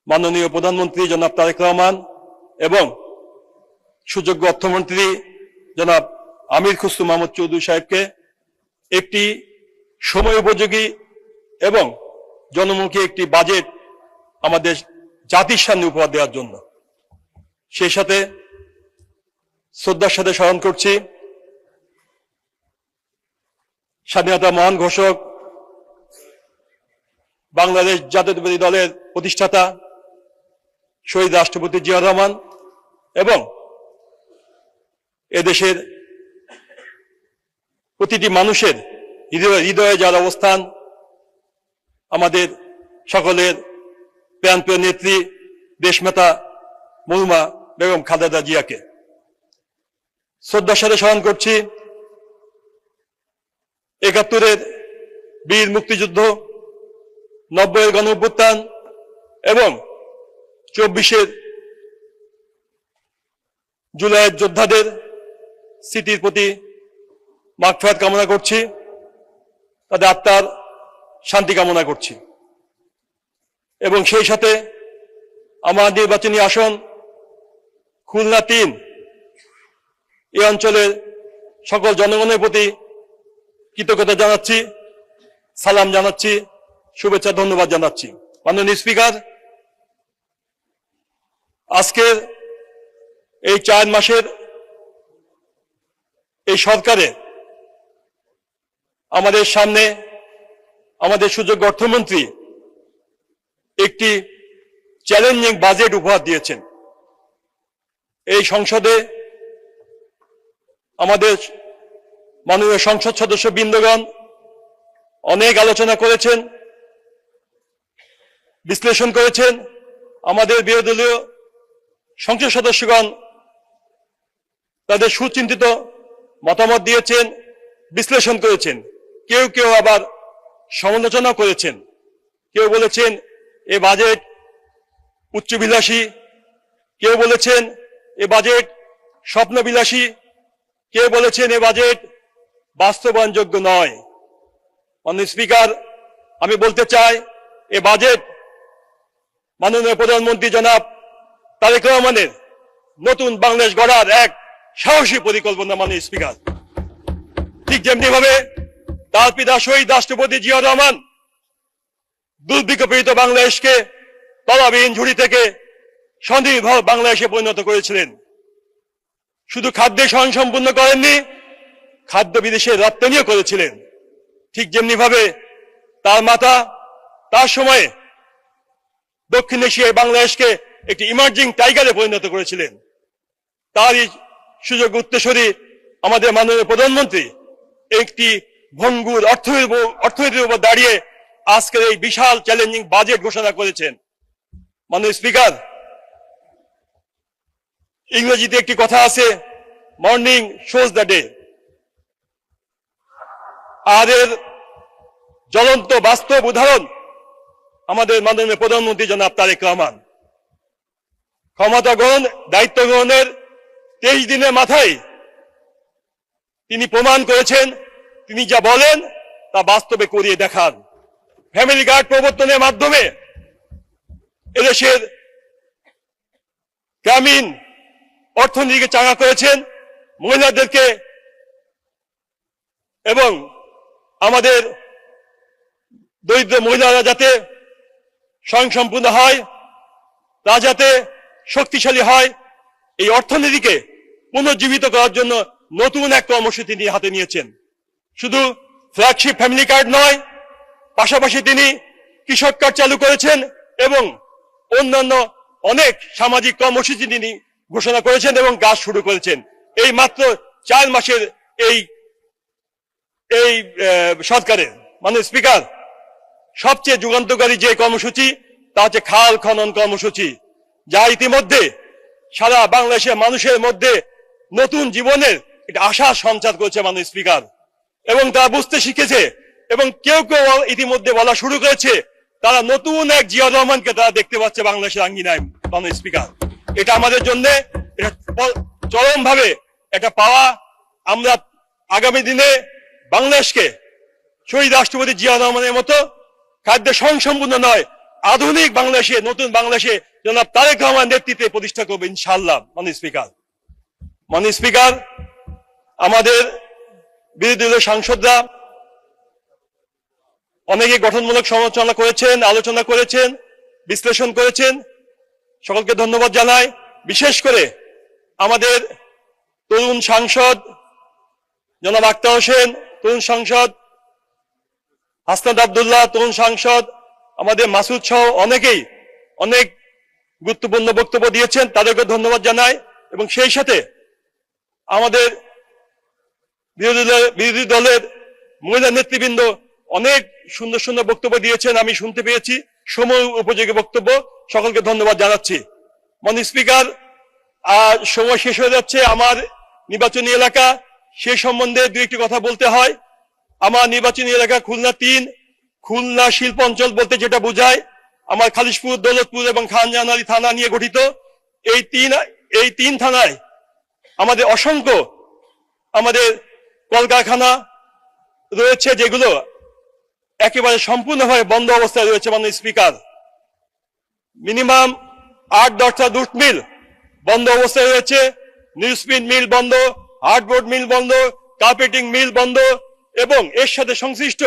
মাননীয় প্রধানমন্ত্রী জনাব তারেক রহমান এবং সুযোগ্য অর্থমন্ত্রী জনাব আমির খুসরু মাহমুদ চৌধুরী সাহেবকে একটি সময় উপযোগী এবং জনমুখী একটি বাজেট আমাদের জাতির সামনে উপহার দেওয়ার জন্য। সেই সাথে শ্রদ্ধার সাথে স্মরণ করছি স্বাধীনতা মহান ঘোষক বাংলাদেশ জাতীয়তাবাদী দলের প্রতিষ্ঠাতা শহীদ রাষ্ট্রপতি জিয়াউর রহমান এবং এদেশের প্রতিটি মানুষের হৃদয়ে যার অবস্থান আমাদের সকলের প্রাণপ্রিয় নেত্রী দেশমাতা মরহুমা বেগম খালেদা জিয়াকে শ্রদ্ধার সাথে স্মরণ করছি ৭১-এর বীর মুক্তিযুদ্ধ, ৯০-এর গণঅভ্যুত্থান এবং ২৪-এর জুলাইয়ের যোদ্ধাদের স্মৃতির প্রতি মাগফিরাত কামনা করছি, তাদের আত্মার শান্তি কামনা করছি এবং সেই সাথে আমার নির্বাচনী আসন খুলনা ৩ এই অঞ্চলের সকল জনগণের প্রতি কৃতজ্ঞতা জানাচ্ছি, সালাম জানাচ্ছি, শুভেচ্ছা ধন্যবাদ জানাচ্ছি। মাননীয় স্পিকার, আজকের এই ৪ মাসের এই সরকারে আমাদের সামনে আমাদের সুযোগ্য অর্থমন্ত্রী একটি চ্যালেঞ্জিং বাজেট উপহার দিয়েছেন। এই সংসদে আমাদের মাননীয় সংসদ সদস্য বৃন্দগণ অনেক আলোচনা করেছেন, বিশ্লেষণ করেছেন। আমাদের বিরোধী দলীয় সংসদ সদস্যগণ তাদের সুচিন্তিত মতামত দিয়েছেন, বিশ্লেষণ করেছেন। কেউ কেউ আবার সমালোচনা করেছেন। কেউ বলেছেন এ বাজেট উচ্চবিলাসী, কেউ বলেছেন এ বাজেট স্বপ্নবিলাসী, কেউ বলেছেন এ বাজেট বাস্তবায়নযোগ্য নয়। মাননীয় স্পিকার, আমি বলতে চাই এ বাজেট মাননীয় প্রধানমন্ত্রী জনাব তারেক রহমানের নতুন বাংলাদেশ গড়ার এক সাহসী পরিকল্পনা। মাননীয় স্পিকার, ঠিক যেমনি ভাবে তার পিতা শহীদ রাষ্ট্রপতি জিয়াউর রহমান দুর্ভিক্ষ পীড়িত বাংলাদেশকে তলাবিহীন ঝুড়ি থেকে স্বনির্ভর বাংলাদেশে পরিণত করেছিলেন, শুধু খাদ্যে স্বয়ংসম্পূর্ণ করেননি, খাদ্য বিদেশে রপ্তানিও করেছিলেন। ঠিক যেমনি ভাবে তার মাতা তার সময়ে দক্ষিণ এশিয়ায় বাংলাদেশকে একটি ইমার্জিং টাইগারে পরিণত করেছিলেন। তারই সুযোগ্য উত্তরসূরি আমাদের মাননীয় প্রধানমন্ত্রী একটি ভঙ্গুর অর্থনীতির উপর দাঁড়িয়ে আজকের এই বিশাল চ্যালেঞ্জিং বাজেট ঘোষণা করেছেন। মাননীয় স্পিকার, ইংরেজিতে একটি কথা আছে, মর্নিং শোজ দ্য ডে। আর এর জ্বলন্ত বাস্তব উদাহরণ আমাদের মাননীয় প্রধানমন্ত্রী জনাব তারেক রহমান। ক্ষমতা গ্রহণ, দায়িত্ব গ্রহণের 23 দিনের মাথায় তিনি প্রমাণ করেছেন তিনি যা বলেন তা বাস্তবে করিয়ে দেখান। ফ্যামিলি কার্ড প্রবর্তনের মাধ্যমে এদেশের গ্রামীণ অর্থনীতিকে চাঙ্গা করেছেন, মহিলাদেরকে এবং আমাদের দরিদ্র মহিলারা যাতে স্বয়ংসম্পূর্ণ হয়, তা যাতে শক্তিশালী হয়, এই অর্থনীতিকে পুনর্জীবিত করার জন্য নতুন এক কর্মসূচি তিনি হাতে নিয়েছেন। শুধু ফ্ল্যাগশিপ ফ্যামিলি কার্ড নয়, পাশাপাশি তিনি কৃষক কার্ড চালু করেছেন এবং অন্যান্য অনেক সামাজিক কর্মসূচি তিনি ঘোষণা করেছেন এবং কাজ শুরু করেছেন। এই মাত্র 4 মাসের এই সরকারের। মাননীয় স্পিকার, সবচেয়ে যুগান্তকারী যে কর্মসূচি তা হচ্ছে খাল খনন কর্মসূচি, যা ইতিমধ্যে সারা বাংলাদেশের মানুষের মধ্যে নতুন জীবনের একটা আশা সঞ্চার করেছে। মাননীয় স্পিকার, এবং তারা বুঝতে শিখেছে এবং কেউ কেউ ইতিমধ্যে বলা শুরু করেছে তারা নতুন এক জিয়াউর রহমানকে তারা দেখতে পাচ্ছে বাংলাদেশের আঙ্গিনায়। মাননীয় স্পিকার, এটা আমাদের জন্য চরম ভাবে একটা পাওয়া। আমরা আগামী দিনে বাংলাদেশকে শহীদ রাষ্ট্রপতি জিয়াউর রহমানের মতো খাদ্যে স্বয়ংসম্পূর্ণ নয়, আধুনিক বাংলাদেশে, নতুন বাংলাদেশে জনাব তারেক রহমান নেতৃত্বে প্রতিষ্ঠা করবে ইনশাআল্লাহ। মাননীয় স্পিকার, আমাদের বিরোধী দলের সাংসদরা অনেকে গঠনমূলক সমালোচনা করেছেন, আলোচনা করেছেন, বিশ্লেষণ করেছেন, সকলকে ধন্যবাদ জানাই। বিশেষ করে আমাদের তরুণ সাংসদ জনাব আক্তার হোসেন, তরুণ সাংসদ হাসনাত আব্দুল্লাহ, তরুণ সাংসদ আমাদের মাসুদ সহ অনেকেই অনেক গুরুত্বপূর্ণ বক্তব্য দিয়েছেন, তাদেরকে ধন্যবাদ জানাই। এবং সেই সাথে আমাদের বিরোধী দলের মহিলা নেতৃবৃন্দ অনেক সুন্দর সুন্দর বক্তব্য দিয়েছেন, আমি শুনতে পেয়েছি, সময় উপযোগী বক্তব্য, সকলকে ধন্যবাদ জানাচ্ছি। মাননীয় স্পিকার, সময় শেষ হয়ে যাচ্ছে। আমার নির্বাচনী এলাকা, সে সম্বন্ধে দু একটি কথা বলতে হয়। আমার নির্বাচনী এলাকা খুলনা 3, খুলনা শিল্প অঞ্চল বলতে যেটা বোঝায় আমার খালিশপুর, দৌলতপুর এবং খানজাহান আলী থানা নিয়ে গঠিত। এই তিন থানায় আমাদের অসংখ্য আমাদের কলকারখানা রয়েছে, যেগুলো একেবারে সম্পূর্ণভাবে বন্ধ অবস্থায় রয়েছে। মাননীয় স্পিকার, মিনিমাম 8-10টা জুট মিল বন্ধ অবস্থায় রয়েছে, নিউজপ্রিন্ট মিল বন্ধ, হার্ডবোর্ড মিল বন্ধ, কার্পেটিং মিল বন্ধ, এবং এর সাথে সংশ্লিষ্ট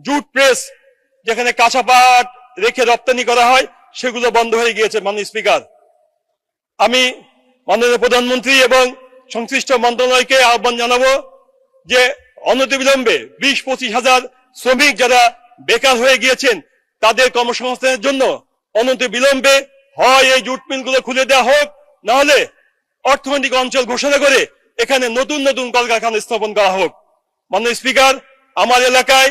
জুট প্রেস যেখানে কাঁচা পাট রেখে রপ্তানি করা হয়, সেগুলো বন্ধ হয়ে গিয়েছে। মাননীয় স্পিকার, আমি মাননীয় প্রধানমন্ত্রী এবং সংশ্লিষ্ট মন্ত্রণালয়কে আহ্বান জানাবো যে অনতিবিলম্বে 20-25 হাজার শ্রমিক যারা বেকার হয়ে গিয়েছেন তাদের কর্মসংস্থানের জন্য অনতিবিলম্বে হয় এই জুট মিলগুলো খুলে দেওয়া হোক, না হলে অর্থনৈতিক অঞ্চল ঘোষণা করে এখানে নতুন নতুন কলকারখানা স্থাপন করা হোক। মাননীয় স্পিকার, আমার এলাকায়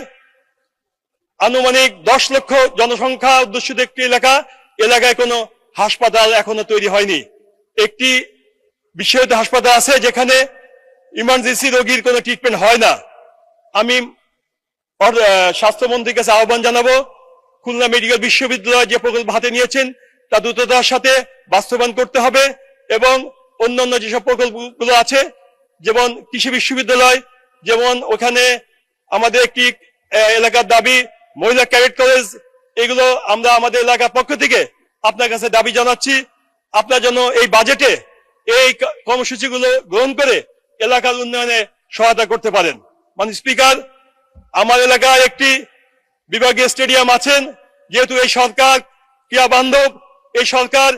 আনুমানিক 10 লক্ষ জনসংখ্যা অধ্যুষিত একটি এলাকায় কোনো হাসপাতাল এখনো তৈরি হয়নি। একটি বিশ্ববিদ্যালয় হাসপাতাল আছে যেখানে ইমার্জেন্সি রোগীর কোনো ট্রিটমেন্ট হয় না। আমি স্বাস্থ্যমন্ত্রীর কাছে আহ্বান জানাবো, খুলনা মেডিকেল বিশ্ববিদ্যালয় যে প্রকল্প হাতে নিয়েছেন তা দ্রুততার সাথে বাস্তবায়ন করতে হবে, এবং অন্যান্য যেসব প্রকল্পগুলো আছে, যেমন কৃষি বিশ্ববিদ্যালয়, যেমন ওখানে আমাদের একটি এলাকার দাবি মহিলা ক্যাডেট কলেজ, এগুলো আমরা আমাদের এলাকার পক্ষ থেকে আপনার কাছে দাবি জানাচ্ছি। আপনার জন্য এই বাজেটে এই কর্মসূচিগুলো গ্রহণ করে এলাকার উন্নয়নে সহায়তা করতে পারেন। মাননীয় স্পিকার, আমার এলাকায় একটি বিভাগীয় স্টেডিয়াম আছেন। যেহেতু এই সরকার ক্রীড়া বান্ধব, এই সরকার